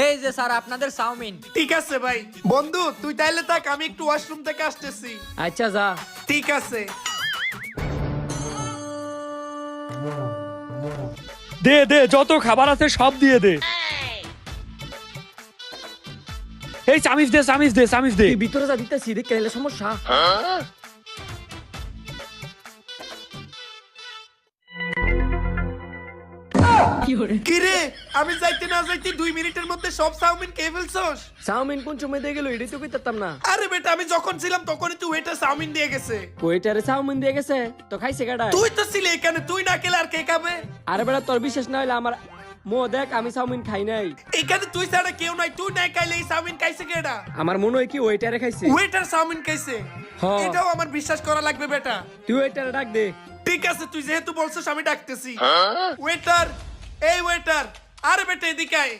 এই যে স্যার আপনাদের চাউমিন। ঠিক আছে ভাই। বন্ধু তুই তাইলে থাক, আমি একটু ওয়াশরুম থেকে আসতেছি। আচ্ছা যা। ঠিক আছে। দে দে, যত খাবার আছে সব দিয়ে দে। এই চামিচ দে, চামিচ দে, চামিচ দে। ভিতরে যা দিতেছি দেখে এলে সমস্যা। কি রে, আমি যাইতে না যাইতে 2 মিনিটের মধ্যে সব চাউমিন খেয়ে ফেলছস? চাউমিন কোন সময় দিয়ে গেল এটাই তো কইতাম না। আরে বেটা, আমি যখন ছিলাম তখনই তুই ওয়েটার চাউমিন দিয়ে গেছে। ওয়েটারে চাউমিন দিয়ে গেছে তো খাইছে কাটা। তুই তো ছিলি এখানে, তুই না খেলে আর কে খাবে? আরে বেটা তোর বিশ্বাস না হইলে আমার মো দেখ, আমি চাউমিন খাই নাই। এখানে তুই ছাড়া কেউ নাই, তুই না খাইলে এই চাউমিন খাইছে কেডা? আমার মনে হয় কি ওয়েটারে খাইছে। ওয়েটার চাউমিন খাইছে? হ্যাঁ। এটাও আমার বিশ্বাস করা লাগবে বেটা। তুই ওয়েটারে ডাক দে। ঠিক আছে, তুই যেহেতু বলছিস আমি ডাকতেছি। ওয়েটার, এই ওয়েটার, আরে বেটা এদিকে আয়।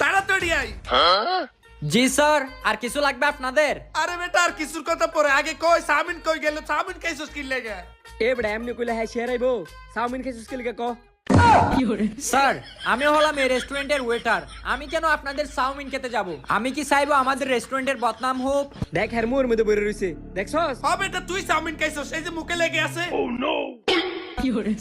তাড়াতাড়ি আয়। জি স্যার, আর কিছু লাগবে আপনাদের? আরে বেটা আর কিছুর কথা পরে, আগে কই চাউমিন কই গেল? চাউমিন খাইছস কি লাগা? এ বেটা এমনি কইলে হ্যাঁ শেয়ারাইবো। চাউমিন খাইছিস কি লিগা ক। স্যার, আমি হলাম এই রেস্টুরেন্টের ওয়েটার। আমি কেন আপনাদের চাউমিন খেতে যাব? আমি কি চাইবো আমাদের রেস্টুরেন্টের বদনাম হোক? দেখ হ্যার মোর মধ্যে বইরে রইছে দেখছস। হ্যাঁ বেটা, তুই চাউমিন খাইছস, এই যে মুখে লেগে আছে।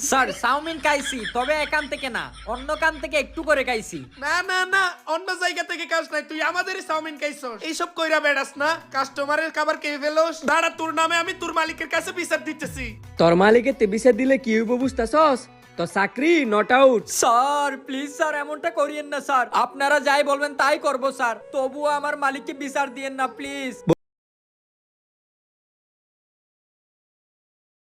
স্যার, চাউমিন খাইছি, তবে একান থেকে না, অন্য কান থেকে একটু করে খাইছি। না না না, অন্য জায়গা থেকে কাজ নাই, তুই আমাদেরই চাউমিন খাইছস। এইসব কইরা বেড়াস না, কাস্টমারের খাবার খেয়ে ফেলোস। দাঁড়া, তোর নামে আমি তোর মালিকের কাছে বিচার দিতেছি। তোর মালিকের তে বিচার দিলে কি হইব বুঝতাছস? তোর চাকরি not out. Sir please sir, এমনটা করিয়েন না স্যার। আপনারা যাই বলবেন তাই করব স্যার, তবুও আমার মালিককে বিচার দিয়েন না প্লিজ।